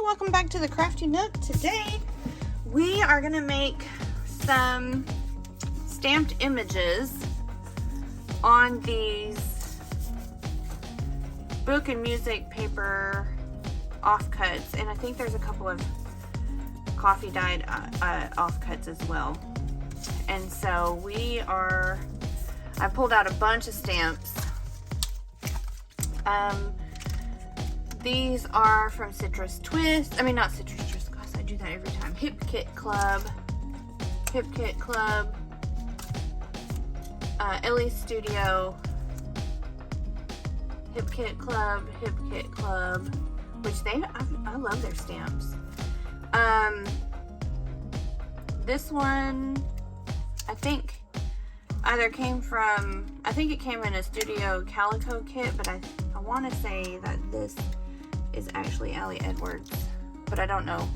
welcome back to the Crafty Nook. Today we are going to make some stamped images on these book and music paper offcuts, and I think there's a couple of coffee dyed offcuts as well. And so I pulled out a bunch of stamps. These are from Citrus Twist. I mean, not Citrus Twist, gosh, I do that every time. Hip Kit Club, Ellie's Studio, Hip Kit Club, which I love their stamps. This one, I think it came in a Studio Calico kit, but I want to say that this is actually Allie Edwards, but I don't know.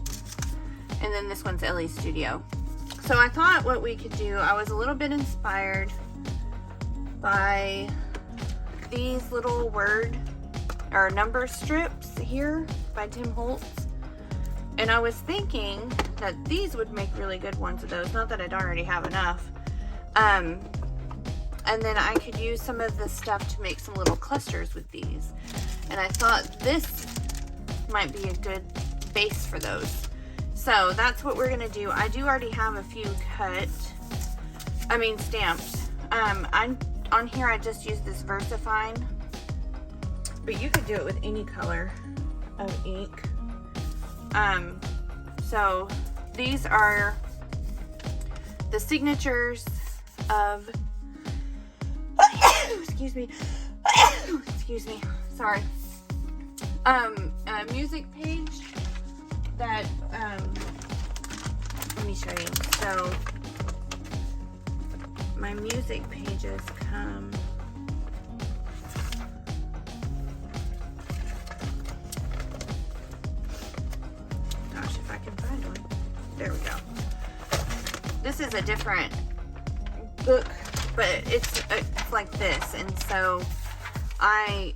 And then this one's Ellie's Studio. So I thought what we could do, I was a little bit inspired by these little word or number strips here by Tim Holtz. And I was thinking that these would make really good ones of those. Not that I'd already have enough. And then I could use some of this stuff to make some little clusters with these. And I thought this might be a good base for those. So that's what we're gonna do. I do already have a few stamped. On here I just used this VersaFine, but you could do it with any color of ink. So these are the signatures of excuse me, sorry. A music page that, let me show you. So, my music pages come, gosh, if I can find one. There we go. This is a different book, but it's like this, and so I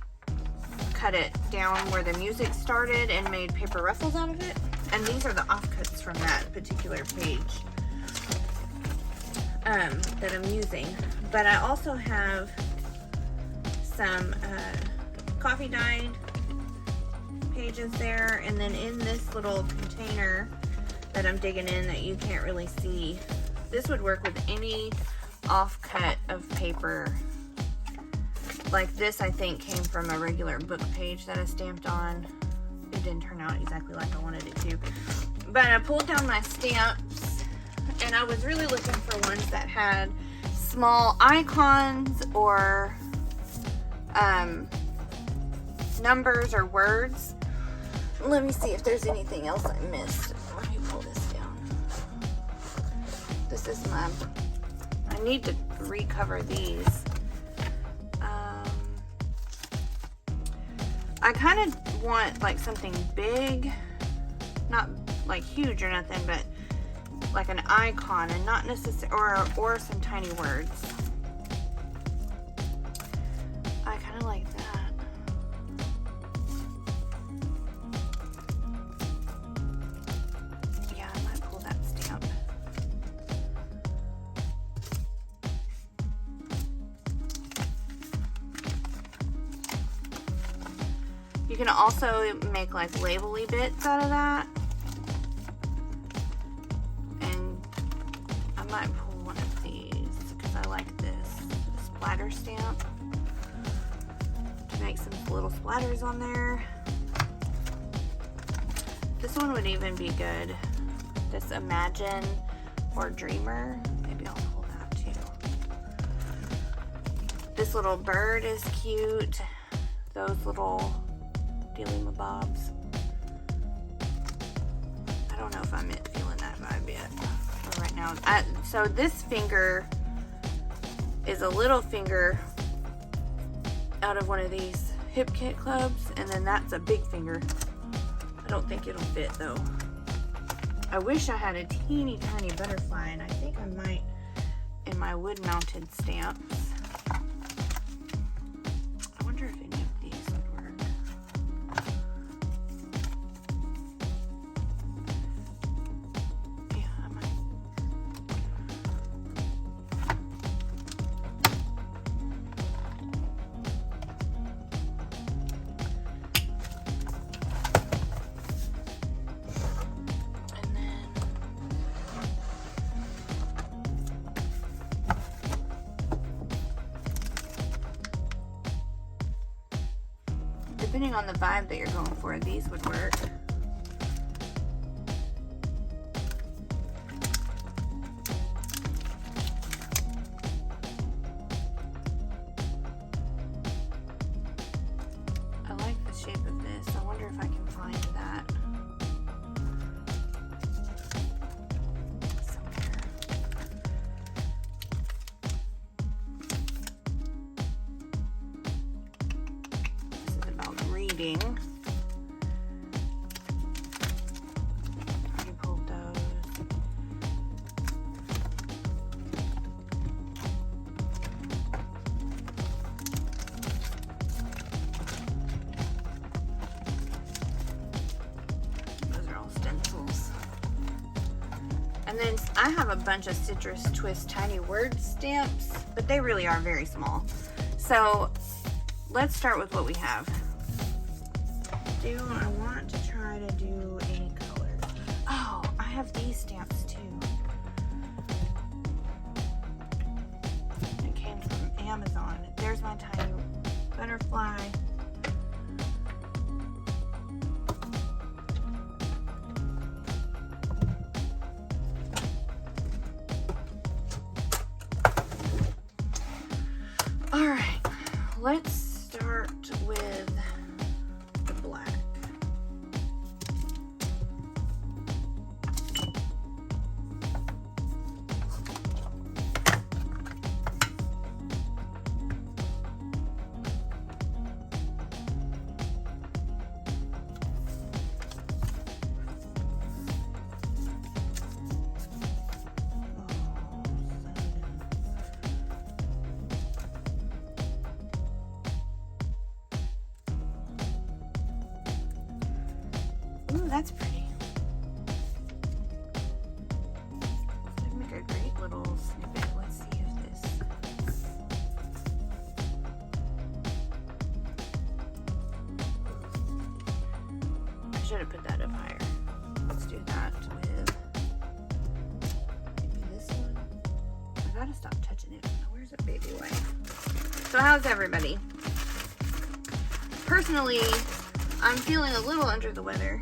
cut it down where the music started and made paper ruffles out of it, and these are the offcuts from that particular page that I'm using. But I also have some coffee dyed pages there, and then in this little container that I'm digging in that you can't really see, this would work with any offcut of paper. Like this, I think, came from a regular book page that I stamped on. It didn't turn out exactly like I wanted it to. But I pulled down my stamps, and I was really looking for ones that had small icons or numbers or words. Let me see if there's anything else I missed. Let me pull this down. This is I need to recover these. I kind of want like something big, not like huge or nothing, but like an icon, and not necessarily, or some tiny words. I kind of like that. Yeah, I might pull that stamp. You can also make like label-y bits out of that. And I might pull one of these because I like this splatter stamp to make some little splatters on there. This one would even be good. This Imagine or Dreamer. Maybe I'll pull that too. This little bird is cute. Those little dealy-mabobs. I don't know if I'm feeling that vibe yet for right now. So this finger is a little finger out of one of these Hip Kit Clubs, and then that's a big finger. I don't think it'll fit though. I wish I had a teeny tiny butterfly, and I think I might in my wood mounted stamps. I wonder if any of these would work. depending on the vibe that you're going for, these would work. I like the shape of this. I wonder if I can find that somewhere. This is about reading. Already pulled those. Those are all stencils. And then I have a bunch of Citrus Twist tiny word stamps, but they really are very small. So let's start with what we have. I want to try to do any colors. Oh, I have these stamps too. It came from Amazon. There's my tiny butterfly. All right, let's start with the black. Ooh, that's pretty. That'd make a great little snippet. Let's see if this. I should have put that up higher. Let's do that with maybe this one. I gotta stop touching it. Where's the baby wipe? So how's everybody? Personally, I'm feeling a little under the weather.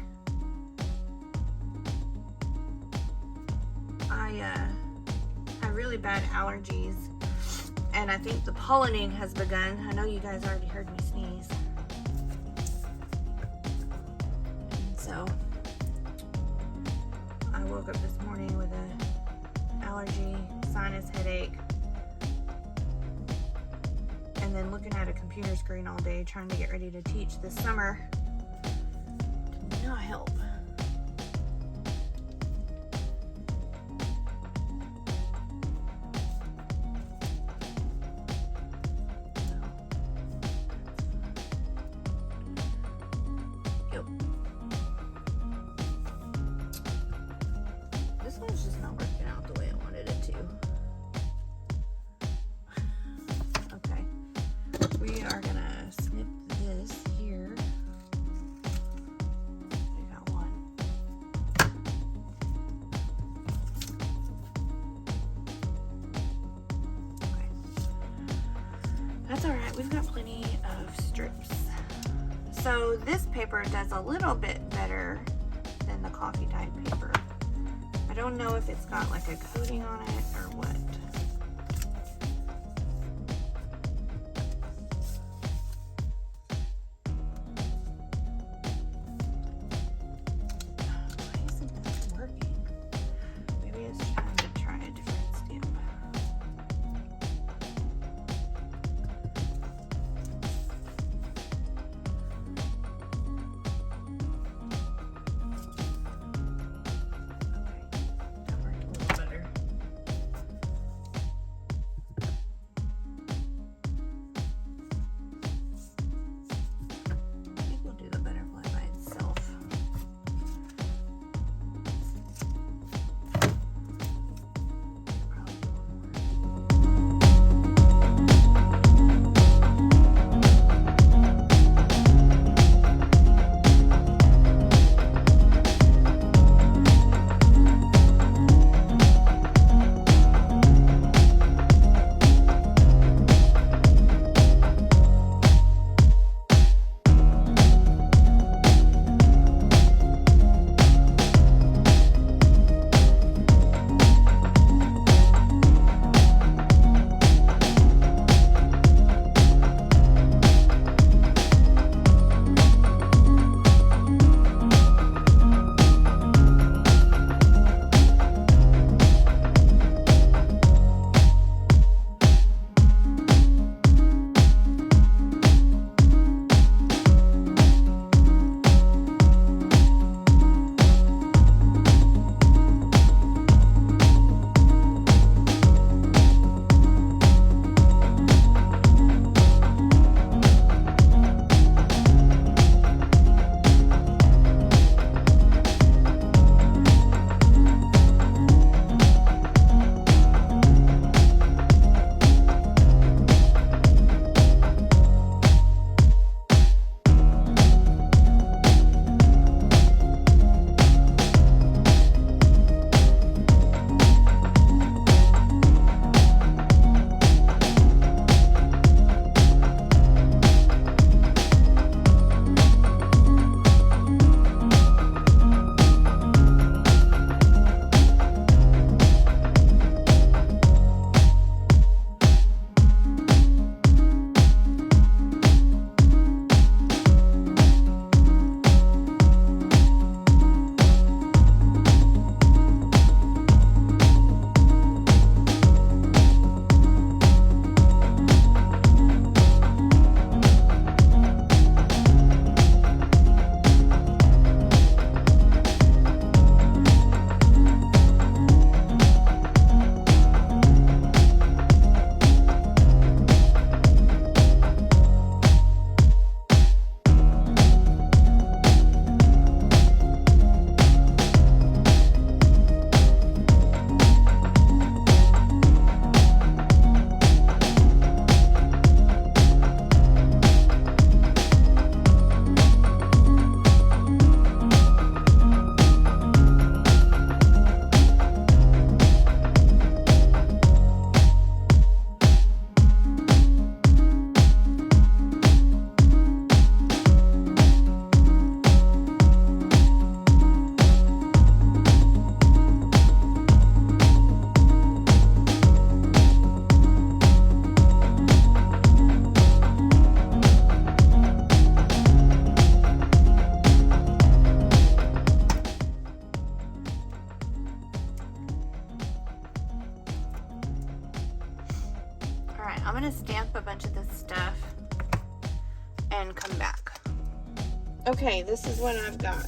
I have really bad allergies, and I think the pollinating has begun. I know you guys already heard me sneeze. And so I woke up this morning with an allergy, sinus headache, and then looking at a computer screen all day trying to get ready to teach this summer did not help. Yep. This one's just not working out the way I wanted it to. Okay. We are gonna snip this here. We got one. Okay. That's all right. We've got plenty of strips. So this paper does a little bit better than the coffee dyed paper. I don't know if it's got like a coating on it or what. Why isn't that working? Maybe it's time to try a different stamp. Okay, that worked a little better. to stamp a bunch of this stuff and come back. Okay, this is what I've got.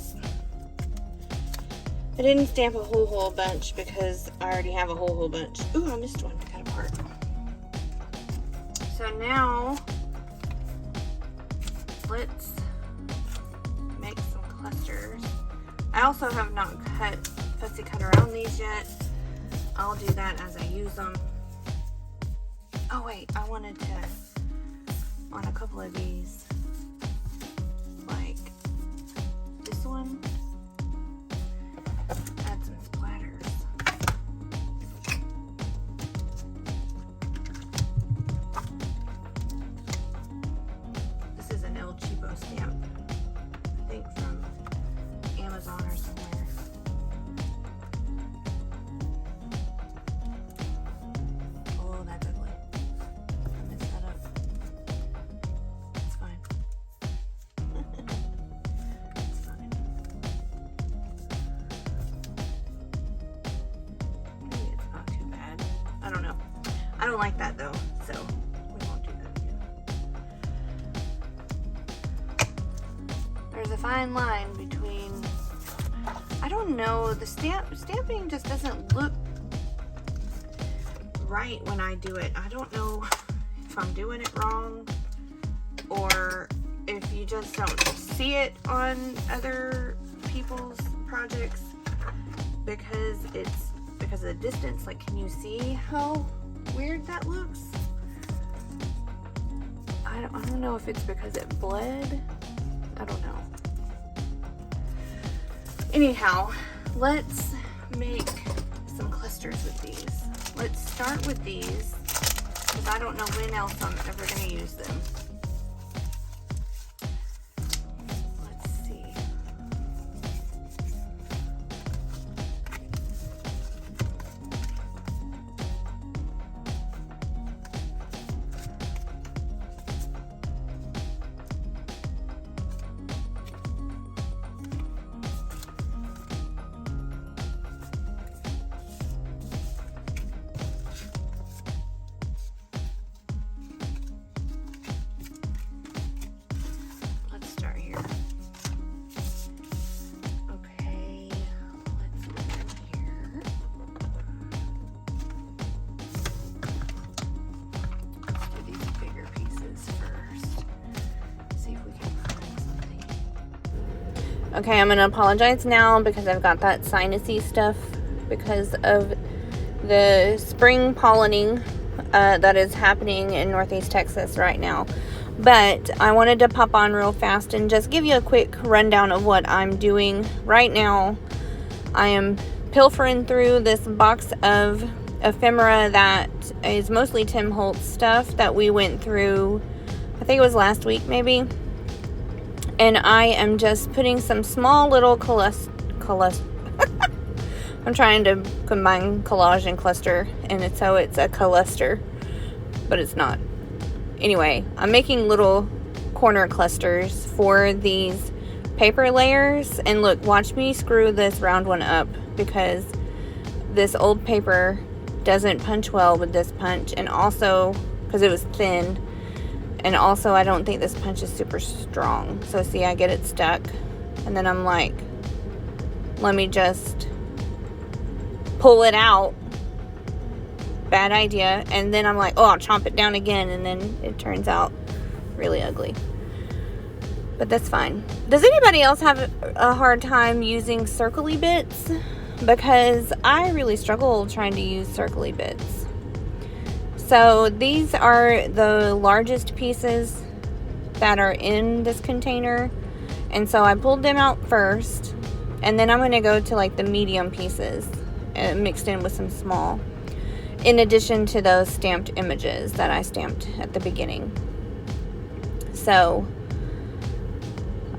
I didn't stamp a whole bunch because I already have a whole bunch. Ooh, I missed one. Cut apart. So now let's make some clusters. I also have not fussy cut around these yet. I'll do that as I use them. Oh wait, I wanted to, on a couple of these, like this one, add some splatters. This is an El Cheapo stamp, I think from Amazon or somewhere. Oh, that's ugly. I messed that up. It's fine. It's fine. Maybe it's not too bad. I don't know. I don't like that though, so we won't do that again. There's a fine line between, I don't know, the stamping just doesn't look right when I do it. I don't know if I'm doing it wrong or if you just don't see it on other people's projects because of the distance. Like, can you see how weird that looks? I don't know if it's because it bled. I don't know. Anyhow, let's make some clusters with these. Let's start with these because I don't know when else I'm ever going to use them. Let's see. Okay, I'm gonna apologize now because I've got that sinusy stuff because of the spring pollinating that is happening in Northeast Texas right now. But I wanted to pop on real fast and just give you a quick rundown of what I'm doing right now. I am pilfering through this box of ephemera that is mostly Tim Holtz stuff that we went through, I think it was last week maybe. And I am just putting some small little I'm trying to combine collage and cluster, and so it's a cluster, but it's not. Anyway, I'm making little corner clusters for these paper layers. And look, watch me screw this round one up because this old paper doesn't punch well with this punch, and also because it was thin. And also, I don't think this punch is super strong. So see, I get it stuck. And then I'm like, let me just pull it out. Bad idea. And then I'm like, oh, I'll chomp it down again. And then it turns out really ugly. But that's fine. Does anybody else have a hard time using circly bits? Because I really struggle trying to use circly bits. So these are the largest pieces that are in this container. And so I pulled them out first. And then I'm going to go to like the medium pieces mixed in with some small. In addition to those stamped images that I stamped at the beginning. So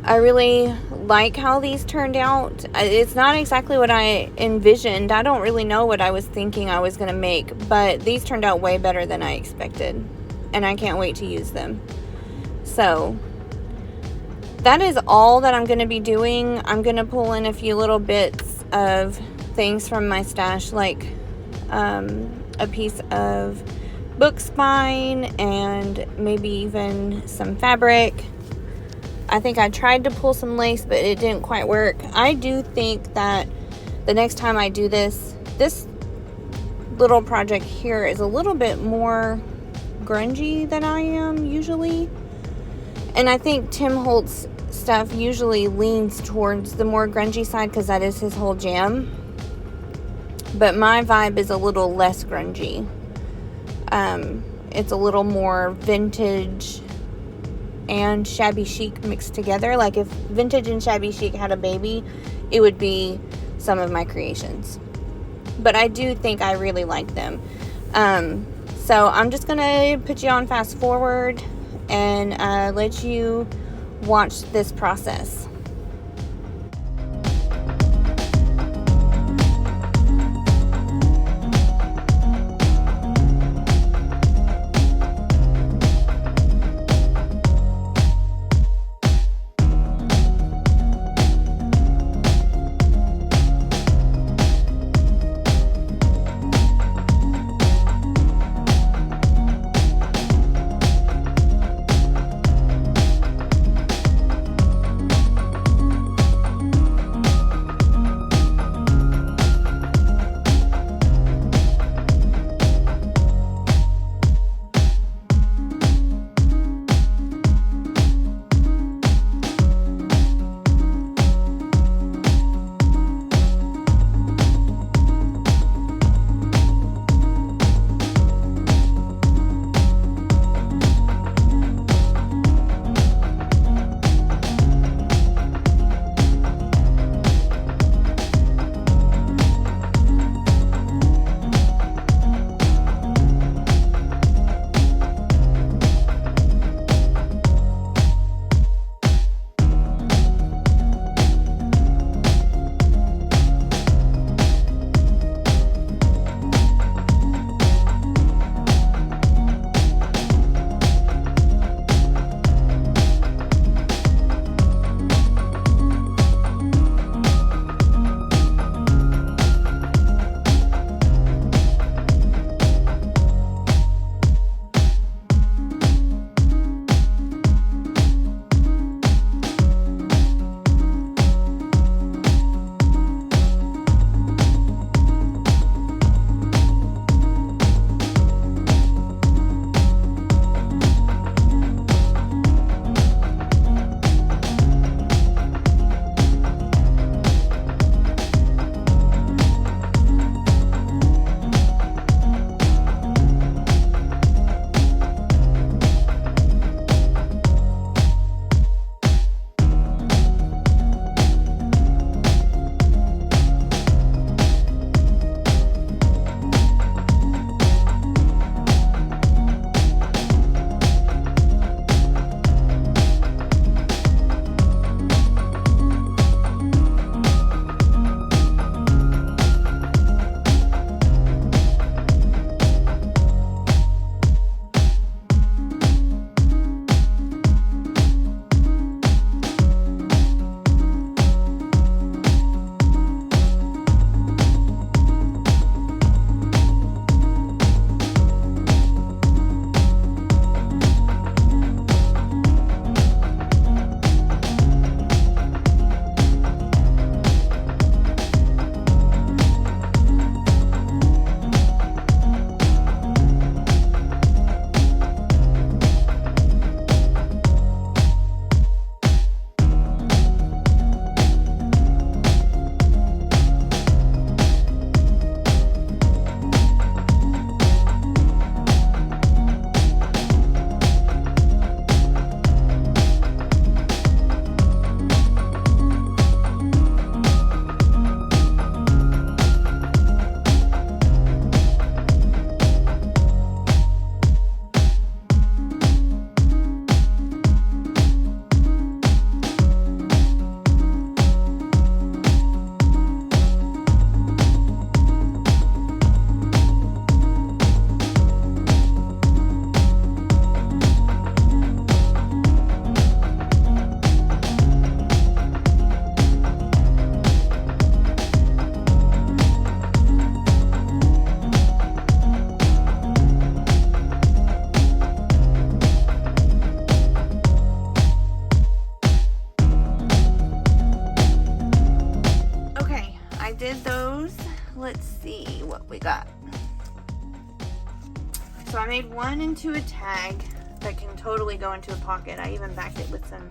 I really like how these turned out. It's not exactly what I envisioned. I don't really know what I was thinking I was going to make, but these turned out way better than I expected, and I can't wait to use them. So that is all that I'm going to be doing. I'm going to pull in a few little bits of things from my stash, like a piece of book spine and maybe even some fabric. I think I tried to pull some lace, but it didn't quite work. I do think that the next time I do this little project here is a little bit more grungy than I am usually. And I think Tim Holtz stuff usually leans towards the more grungy side because that is his whole jam. But my vibe is a little less grungy. It's a little more vintage and shabby chic mixed together. Like if vintage and shabby chic had a baby, it would be some of my creations. But I do think I really like them. So I'm just gonna put you on fast forward and let you watch this process. I did those. Let's see what we got. So I made one into a tag that can totally go into a pocket. I even backed it with some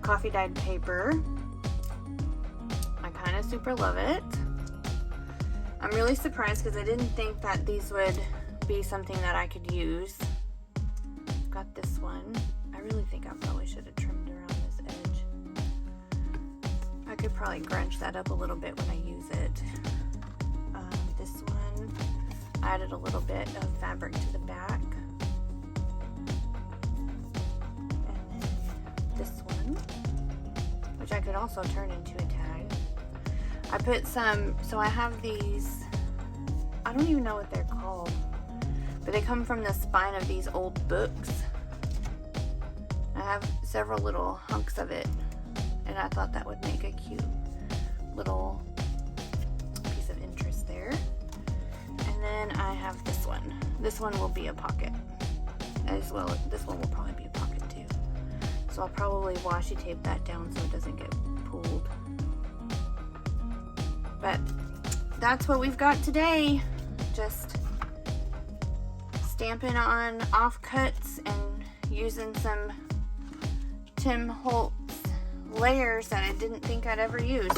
coffee dyed paper. I kind of super love it. I'm really surprised because I didn't think that these would be something that I could use. Got this one. I really think I probably should have trimmed around this edge. I could probably grunge that up a little bit when I use it. This one, I added a little bit of fabric to the back. And then this one, which I could also turn into a tag. I put some, so I have these, I don't even know what they're called, but they come from the spine of these old books. I have several little hunks of it, and I thought that would make a cute little piece of interest there. And then I have this one. This one will be a pocket as well. This one will probably be a pocket too. So I'll probably washi tape that down so it doesn't get pulled. But that's what we've got today. Just stamping on offcuts and using some Tim Holtz Layers that I didn't think I'd ever use.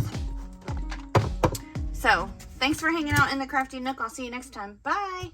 So, thanks for hanging out in the Crafty Nook. I'll see you next time. Bye!